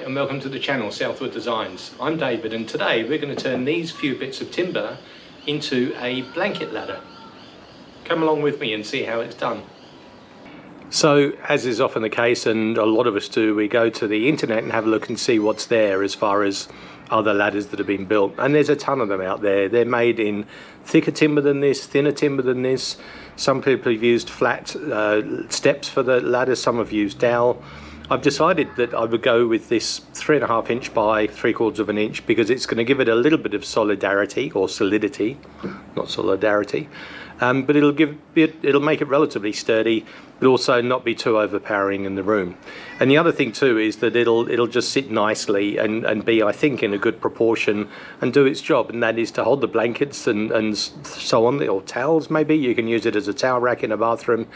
and welcome to the channel Southwood Designs. I'm David, and today we're going to turn these few bits of timber into a blanket ladder. Come along with me and see how it's done. So, as is often the case, and a lot of us do, we go to the internet and have a look and see what's there as far as other ladders that have been built. And there's a ton of them out there. They're made in thicker timber than this, thinner timber than this. Some people have used flat steps for the ladder, some have used dowel. I've decided that I would go with this 3.5 inch by 3/4 of an inch because it's going to give it a little bit of solidarity, or solidity, not solidarity, but it'll make it relatively sturdy, but also not be too overpowering in the room. And the other thing too is that it'll just sit nicely and be, I think, in a good proportion and do its job, and that is to hold the blankets and so on, or towels maybe. You can use it as a towel rack in a bathroom,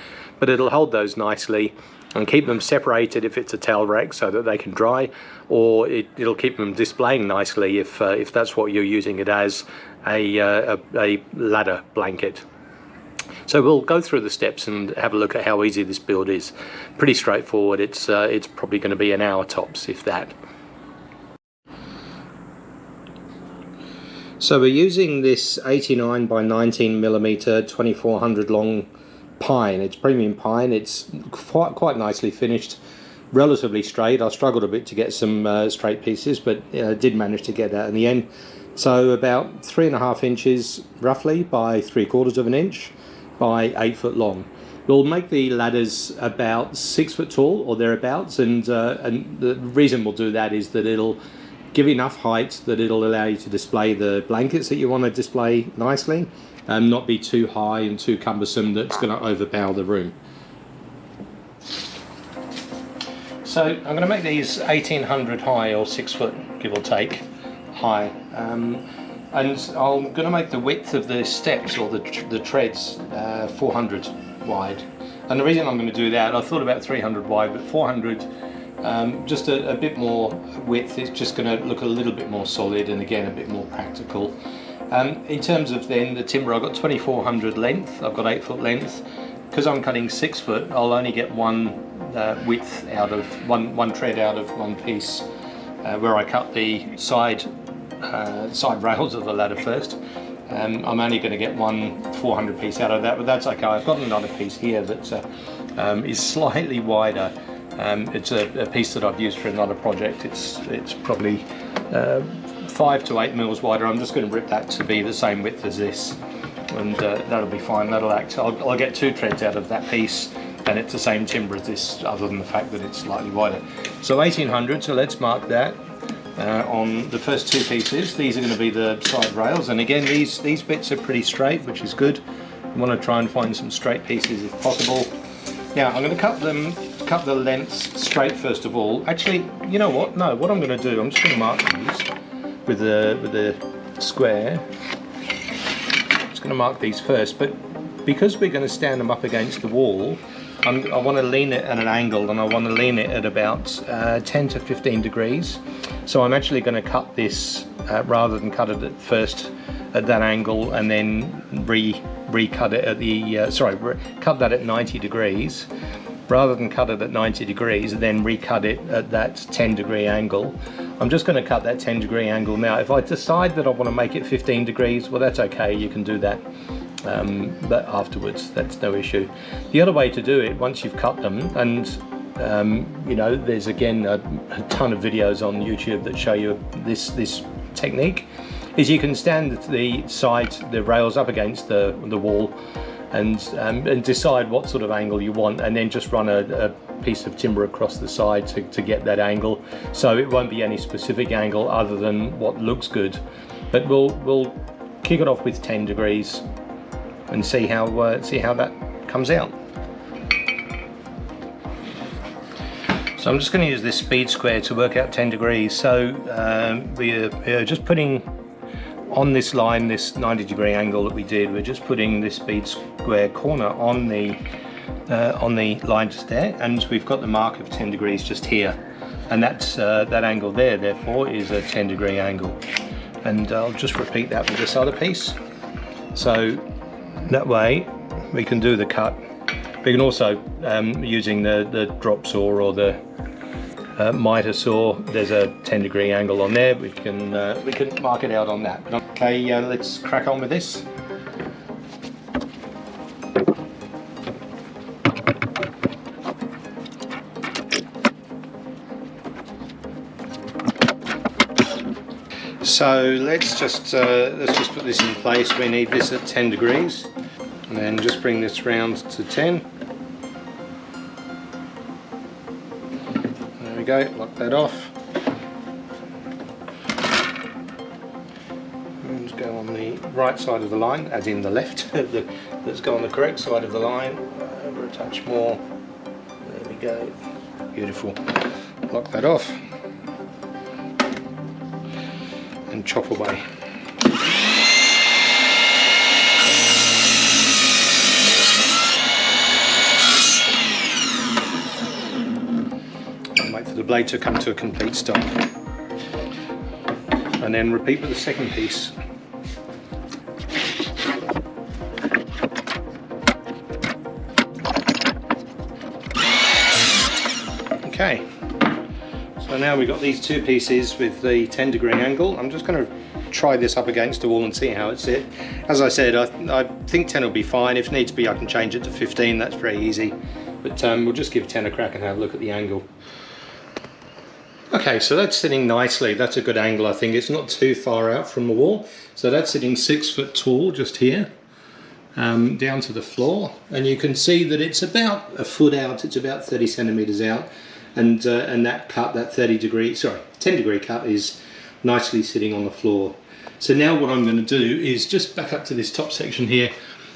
but it'll hold those nicely and keep them separated if it's a towel rack so that they can dry, or it'll keep them displaying nicely if that's what you're using it as, a ladder blanket. So we'll go through the steps and have a look at how easy this build is. Pretty straightforward. It's probably going to be an hour tops, if that. So we're using this 89 by 19 millimeter 2400 long pine. It's premium pine. It's quite nicely finished, relatively straight. I struggled a bit to get some straight pieces, but did manage to get that in the end. So about 3.5 inches roughly by 3/4 of an inch by 8 foot long. We'll make the ladders about 6 foot tall or thereabouts, and the reason we'll do that is that it'll give enough height that it'll allow you to display the blankets that you want to display nicely, and not be too high and too cumbersome that's going to overpower the room. So I'm going to make these 1800 high, or 6 foot give or take high, and I'm going to make the width of the steps, or the treads, 400 wide. And the reason I'm going to do that, I thought about 300 wide, but 400, just a bit more width. It's just going to look a little bit more solid, and again a bit more practical. In terms of then the timber, I've got 2400 length, I've got 8 foot length. Because I'm cutting 6 foot, I'll only get one width out of one tread out of one piece, where I cut the side rails of the ladder first. I'm only going to get one 400 piece out of that, but that's okay. I've got another piece here that is slightly wider. It's a piece that I've used for another project. It's probably 5 to 8 mils wider. I'm just going to rip that to be the same width as this, and that'll be fine. That'll act. I'll get 2 treads out of that piece, and it's the same timber as this, other than the fact that it's slightly wider. So 1800. So let's mark that on the first 2 pieces. These are going to be the side rails, and again these bits are pretty straight, which is good. I want to try and find some straight pieces if possible. Now I'm going to cut the lengths straight first of all. Actually, you know what? No, what I'm going to do, I'm just going to mark these with the square. I'm just going to mark these first, but because we're going to stand them up against the wall, I want to lean it at an angle, and I want to lean it at about 10 to 15 degrees. So I'm actually going to cut this rather than cut it at first at that angle and then recut it at the cut that at 90 degrees. Rather than cut it at 90 degrees and then recut it at that 10 degree angle, I'm just going to cut that 10 degree angle now. If I decide that I want to make it 15 degrees, well, that's okay, you can do that, but afterwards, that's no issue. The other way to do it, once you've cut them, and you know, there's again a ton of videos on YouTube that show you this technique, is you can stand the rails up against the wall and decide what sort of angle you want, and then just run a piece of timber across the side to get that angle. So it won't be any specific angle other than what looks good, but we'll kick it off with 10 degrees and see how that comes out. So I'm just going to use this speed square to work out 10 degrees. So we're just putting on this line, this 90 degree angle that we did, we're just putting this speed square corner on the line just there, and we've got the mark of 10 degrees just here, and that's that angle there therefore is a 10 degree angle. And I'll just repeat that with this other piece, so that way we can do the cut. We can also using the drop saw or the miter saw, there's a 10-degree angle on there. We can mark it out on that. Okay, let's crack on with this. So let's just put this in place. We need this at 10 degrees, and then just bring this round to 10. There we go, lock that off. And just go on the right side of the line, as in the left. Let's go on the correct side of the line, over a touch more. There we go, beautiful. Lock that off and chop away. And wait for the blade to come to a complete stop. And then repeat with the second piece. Okay. So now we've got these two pieces with the 10-degree angle. I'm just going to try this up against the wall and see how it sits. As I said, I think 10 will be fine. If needs be, I can change it to 15. That's very easy. But we'll just give 10 a crack and have a look at the angle. Okay, so that's sitting nicely. That's a good angle, I think. It's not too far out from the wall. So that's sitting 6 foot tall just here, down to the floor. And you can see that it's about a foot out. It's about 30 centimeters out. And that cut, that 10-degree cut, is nicely sitting on the floor. So now what I'm going to do is just back up to this top section here.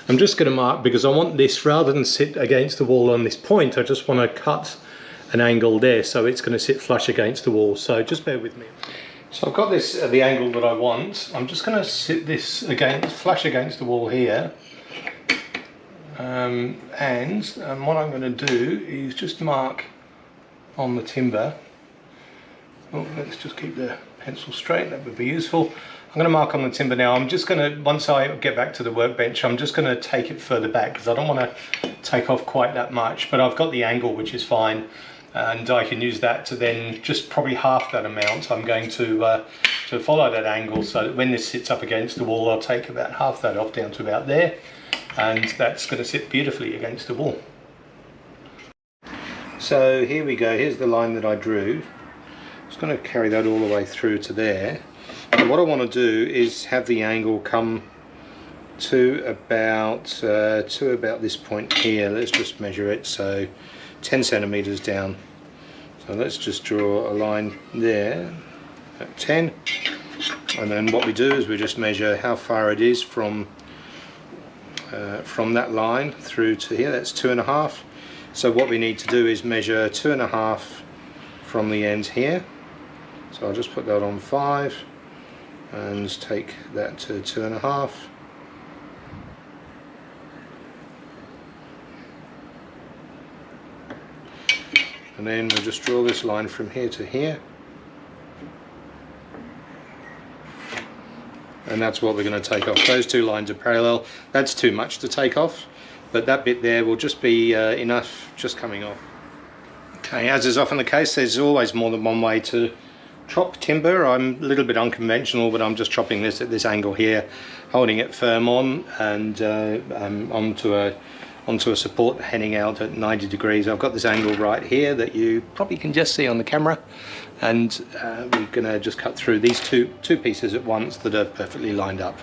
I'm just going to mark, because I want this, rather than sit against the wall on this point, I just want to cut an angle there, so it's going to sit flush against the wall. So just bear with me. So I've got this at the angle that I want. I'm just going to sit this flush against the wall here. And what I'm going to do is just mark on the timber. Oh, let's just keep the pencil straight, that would be useful. I'm going to mark on the timber now. I'm just going to, once I get back to the workbench, I'm just going to take it further back because I don't want to take off quite that much, but I've got the angle, which is fine, and I can use that to then just probably half that amount. I'm going to follow that angle so that when this sits up against the wall, I'll take about half that off down to about there, and that's going to sit beautifully against the wall. So here we go, here's the line that I drew. I'm just going to carry that all the way through to there. And what I want to do is have the angle come to about this point here. Let's just measure it, so 10 centimeters down. So let's just draw a line there at 10. And then what we do is we just measure how far it is from that line through to here. That's 2.5. So what we need to do is measure 2.5 from the end here. So I'll just put that on 5 and take that to 2.5. And then we'll just draw this line from here to here. And that's what we're going to take off. Those two lines are parallel. That's too much to take off, but that bit there will just be enough just coming off. Okay, as is often the case, there's always more than one way to chop timber. I'm a little bit unconventional, but I'm just chopping this at this angle here, holding it firm on and onto a support heading out at 90 degrees. I've got this angle right here that you probably can just see on the camera, and we're going to just cut through these two pieces at once that are perfectly lined up.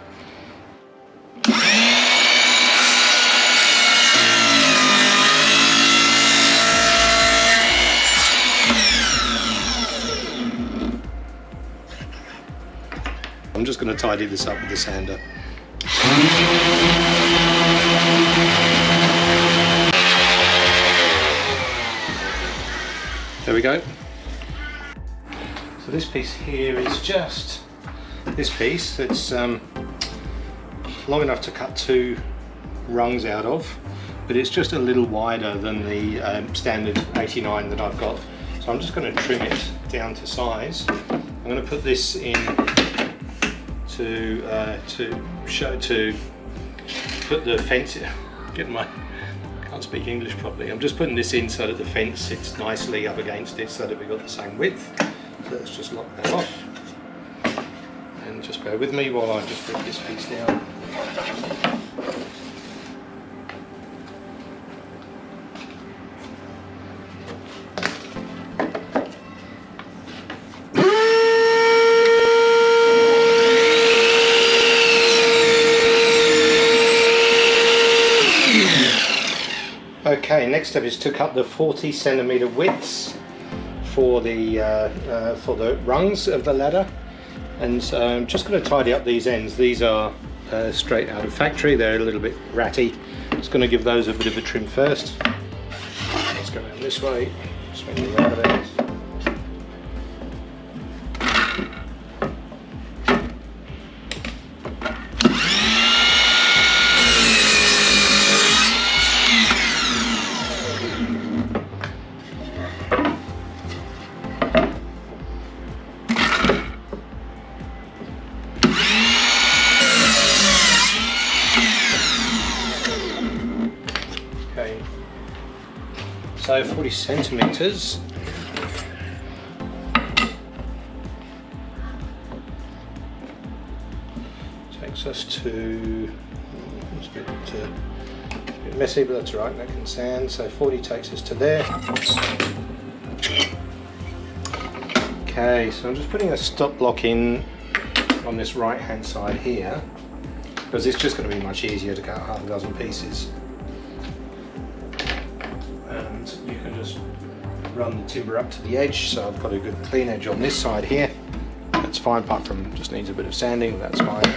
I'm just going to tidy this up with the sander. There we go. So this piece here is just this piece. It's long enough to cut 2 rungs out of, but it's just a little wider than the standard 89 that I've got. So I'm just going to trim it down to size. I'm going to put this in to put the fence, get my can't speak English properly. I'm just putting this in so that the fence sits nicely up against it so that we've got the same width. So let's just lock that off. And just bear with me while I just rip this piece down. Okay, next step is to cut the 40cm widths for the rungs of the ladder, and so I'm just going to tidy up these ends. These are straight out of factory, they're a little bit ratty. Just going to give those a bit of a trim first. Let's go around this way, swing the out of it. So 40 centimeters. Takes us to, it's a bit messy, but that's right, that can stand. So 40 takes us to there. Okay, so I'm just putting a stop block in on this right hand side here, because it's just going to be much easier to cut half a dozen pieces. You can just run the timber up to the edge, so I've got a good clean edge on this side here. That's fine, apart from just needs a bit of sanding, that's fine.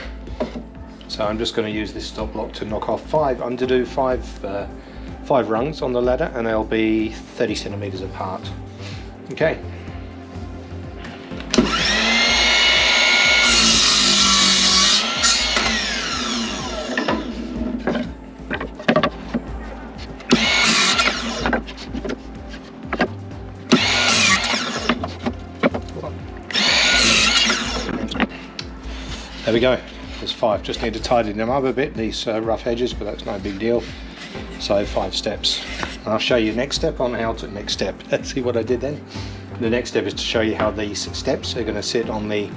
So I'm just going to use this stop block to knock off five rungs on the ladder, and they'll be 30 centimeters apart. Okay. There we go, there's 5. Just need to tidy them up a bit, these rough edges, but that's no big deal. So 5 steps. And I'll show you next step on how to, let's see what I did then. The next step is to show you how these steps are going to sit on the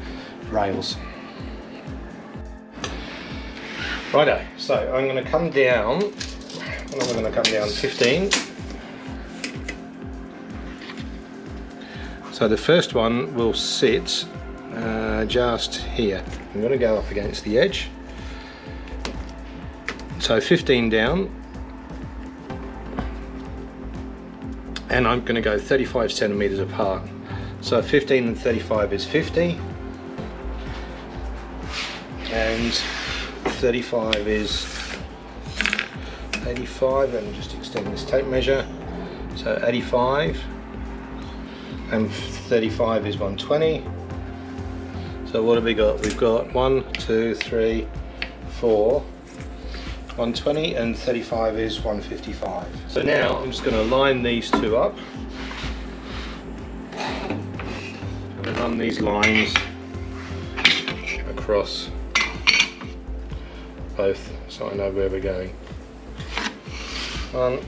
rails. Righto, so I'm going to come down, and I'm going to come down 15. So the first one will sit just here. I'm going to go up against the edge. So 15 down, and I'm going to go 35 centimeters apart. So 15 and 35 is 50, and 35 is 85, and just extend this tape measure. So 85 and 35 is 120. So what have we got? We've got 1, 2, 3, 4, 120, and 35 is 155. So now I'm just going to line these two up. I'm going to run these lines across both so I know where we're going. 1,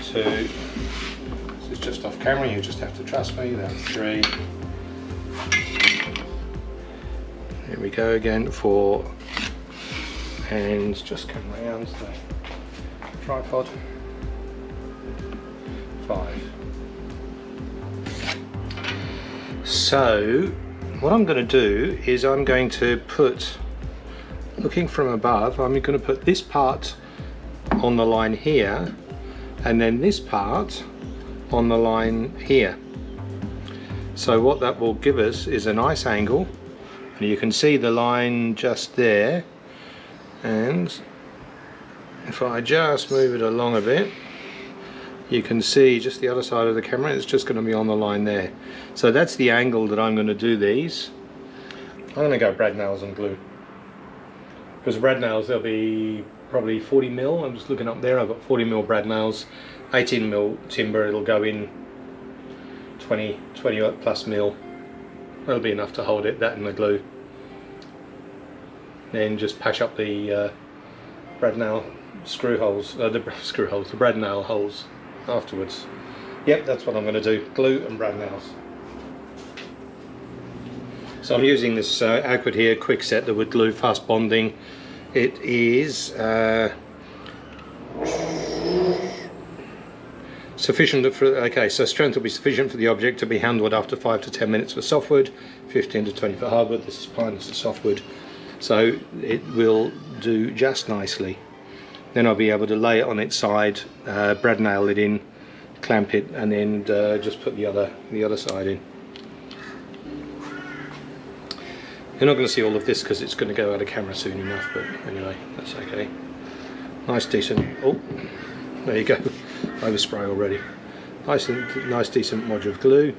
2, this is just off camera, you just have to trust me. That's 3. Here we go again, 4, and just come around the tripod, 5. So what I'm going to do is I'm going to put, looking from above, I'm going to put this part on the line here, and then this part on the line here. So what that will give us is a nice angle. You can see the line just there, and if I just move it along a bit, you can see just the other side of the camera, it's just going to be on the line there. So that's the angle that I'm going to do these. I'm going to go brad nails and glue, because brad nails, they'll be probably 40 mil. I'm just looking up there, I've got 40 mil brad nails, 18 mil timber, it'll go in 20 plus mil. That'll be enough to hold it, that and the glue. Then just patch up the brad nail screw holes, the brad nail holes afterwards. Yep, that's what I'm going to do, glue and brad nails. So I'm using this Aquid here quick set that would glue fast bonding. It is sufficient for, okay, so strength will be sufficient for the object to be handled after 5 to 10 minutes for softwood, 15 to 20 for hardwood. This is pine, this is softwood. So it will do just nicely. Then I'll be able to lay it on its side, brad nail it in, clamp it, and then just put the other side in. You're not going to see all of this because it's going to go out of camera soon enough, but anyway, that's okay. Nice decent, oh, there you go, overspray already. Nice decent module of glue.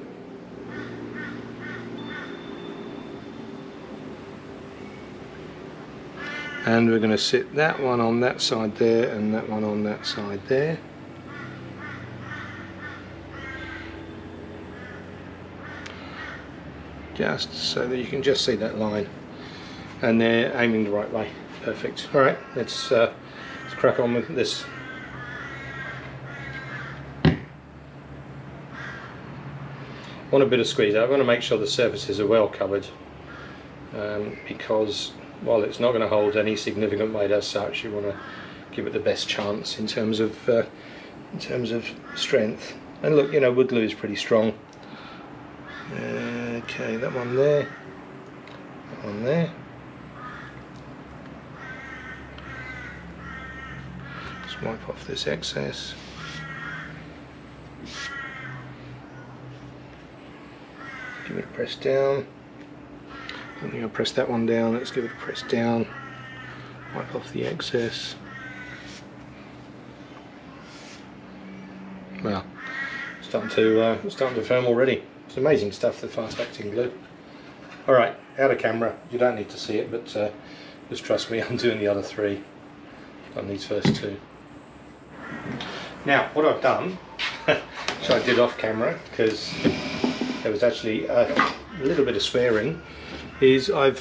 And we're going to sit that one on that side there and that one on that side there. Just so that you can just see that line, and they're aiming the right way. Perfect. All right, let's crack on with this. Want a bit of squeeze out. I want to make sure the surfaces are well covered, because while it's not going to hold any significant weight as such, you want to give it the best chance in terms of strength. And look, you know, wood glue is pretty strong. Okay, that one there, that one there. Just wipe off this excess. Give it a press down. I think I'll press that one down. Let's give it a press down. Wipe off the excess. Well, starting to firm already. It's amazing stuff, the fast-acting glue. All right, out of camera. You don't need to see it, but just trust me. I'm doing the other three on these first two. Now, what I've done, which I did off camera because there was actually a little bit of swearing, is I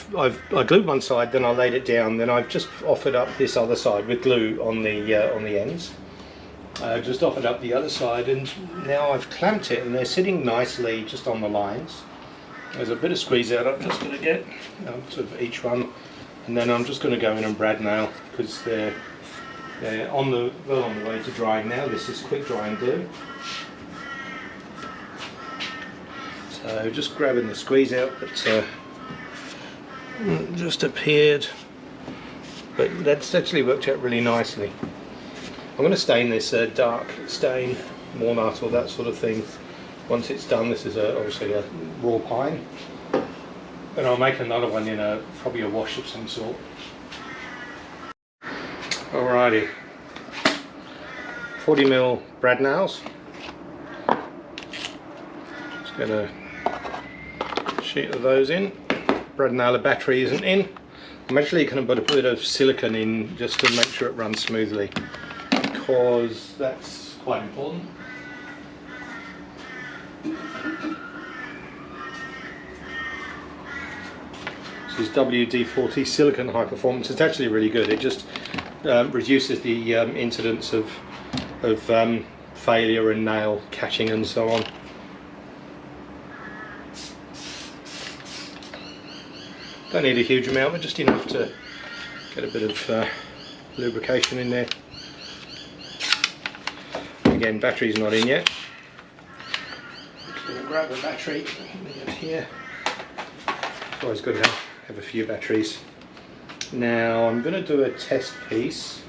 glued one side, then I laid it down, then I've just offered up this other side with glue on the ends. Just offered up the other side, and now I've clamped it, and they're sitting nicely just on the lines. There's a bit of squeeze out I'm just going to get out of each one, and then I'm just going to go in and brad nail because they're on the way to drying now. This is quick drying glue. So just grabbing the squeeze out that just appeared, but that's actually worked out really nicely. I'm going to stain this dark stain, walnut or that sort of thing. Once it's done, this is obviously a raw pine, and I'll make another one in probably a wash of some sort. Alrighty, 40mm brad nails. Just going to sheet of those in. Brad nailer battery isn't in. I'm actually going to put a bit of silicone in just to make sure it runs smoothly, because that's quite important. This is WD-40 silicone high performance. It's actually really good. It just reduces the incidence of failure and nail catching and so on. Don't need a huge amount, but just enough to get a bit of lubrication in there. Again, battery's not in yet. Just going to grab a battery here. It's always good to have a few batteries. Now I'm going to do a test piece.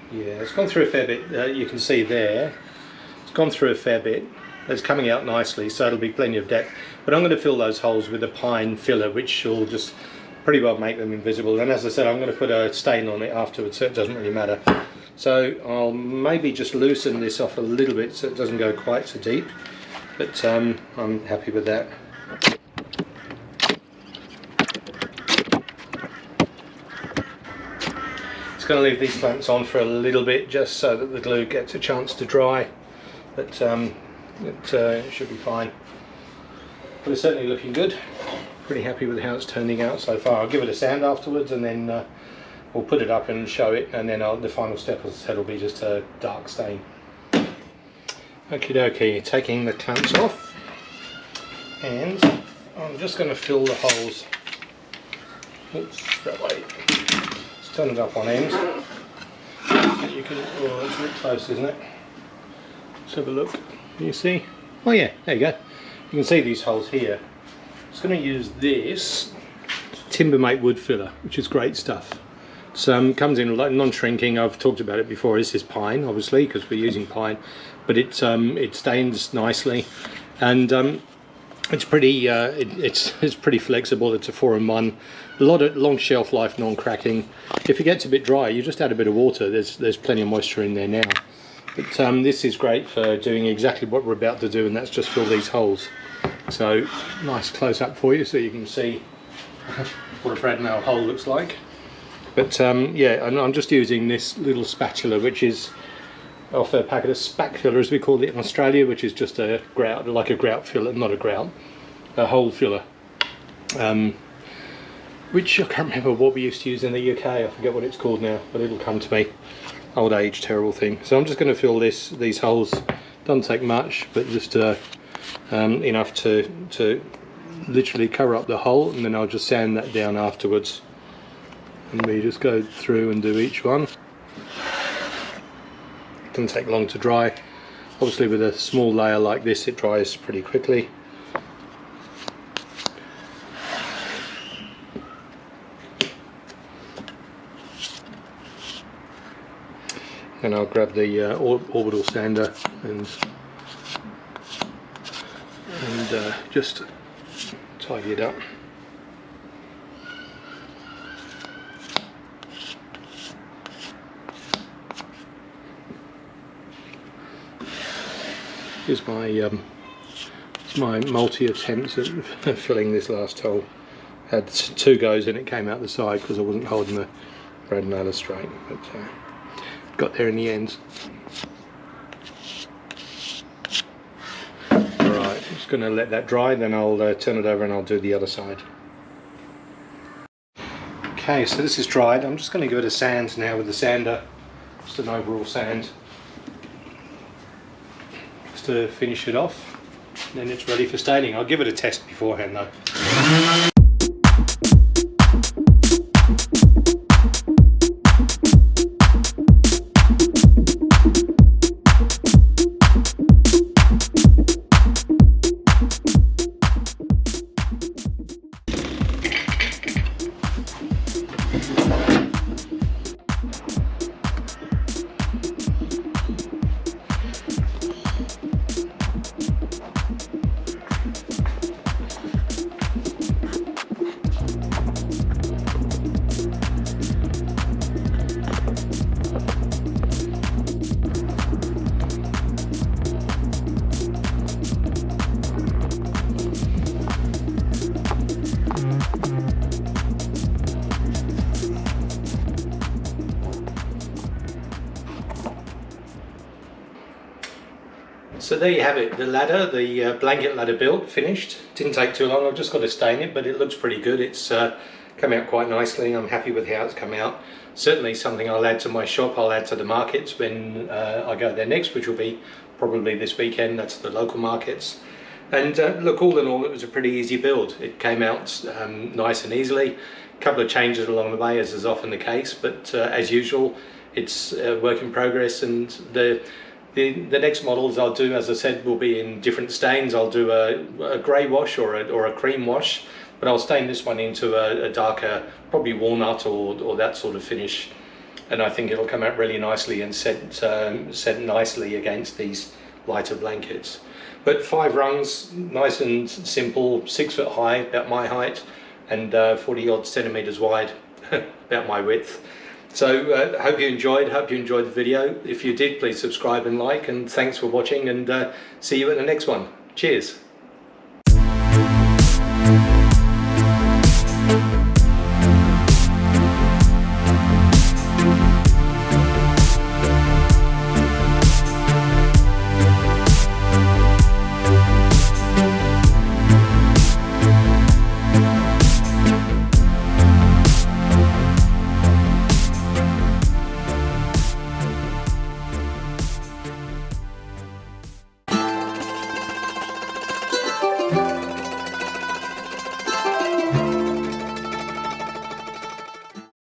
Yeah, it's gone through a fair bit. You can see there, it's gone through a fair bit. It's coming out nicely, so it'll be plenty of depth. But I'm going to fill those holes with a pine filler, which will just pretty well make them invisible. And as I said, I'm going to put a stain on it afterwards, so it doesn't really matter. So I'll maybe just loosen this off a little bit so it doesn't go quite so deep. But I'm happy with that. Just going to leave these clamps on for a little bit, just so that the glue gets a chance to dry. But it should be fine. But it's certainly looking good. Pretty happy with how it's turning out so far. I'll give it a sand afterwards, and then we'll put it up and show it, and then the final step, as I said, will be just a dark stain. Okie dokie, taking the clamps off, and I'm just going to fill the holes. Oops, that way. Let's turn it up on end. You can, oh, it's a bit close, isn't it? Let's have a look. Can you see? Oh yeah, there you go. You can see these holes here. I'm just going to use this Timbermate wood filler, which is great stuff. So comes in like non-shrinking. I've talked about it before. This is pine, obviously, because we're using pine, but it stains nicely, and it's pretty it's pretty flexible. It's a 4-in-1. A lot of long shelf life, non-cracking. If it gets a bit dry, you just add a bit of water. There's plenty of moisture in there now. But this is great for doing exactly what we're about to do, and that's just fill these holes. So nice close up for you, so you can see what a brand new hole looks like. But yeah, and I'm just using this little spatula, which is off a packet of spack filler, as we call it in Australia, which is just a grout, like a grout filler, not a grout, a hole filler. Which I can't remember what we used to use in the UK. I forget what it's called now, but it'll come to me. Old age, terrible thing. So I'm just going to fill these holes. Doesn't take much, but just enough to literally cover up the hole, and then I'll just sand that down afterwards. And we just go through and do each one. Doesn't take long to dry. Obviously, with a small layer like this, it dries pretty quickly. And I'll grab the orbital sander and just tidy it up. Here's my multi-attempts at filling this last hole. Had 2 goes and it came out the side because I wasn't holding the brad nailer straight, but got there in the end. Alright, just going to let that dry, then I'll turn it over and I'll do the other side. Okay, so this is dried. I'm just going to give it a sand now with the sander, just an overall sand, just to finish it off. Then it's ready for staining. I'll give it a test beforehand though. So there you have it, the ladder, the blanket ladder build, finished. Didn't take too long, I've just got to stain it, but it looks pretty good. It's come out quite nicely. I'm happy with how it's come out. Certainly something I'll add to my shop, I'll add to the markets when I go there next, which will be probably this weekend. That's the local markets. And look, all in all, it was a pretty easy build. It came out nice and easily. A couple of changes along the way, as is often the case, but as usual, it's a work in progress. And the next models I'll do, as I said, will be in different stains. I'll do a grey wash or a cream wash, but I'll stain this one into a darker, probably walnut or that sort of finish, and I think it'll come out really nicely and set nicely against these lighter blankets. But 5 rungs, nice and simple, 6 foot high, about my height, and 40 odd centimeters wide, about my width. So hope you enjoyed the video. If you did, please subscribe and like, and thanks for watching, and see you at the next one. Cheers.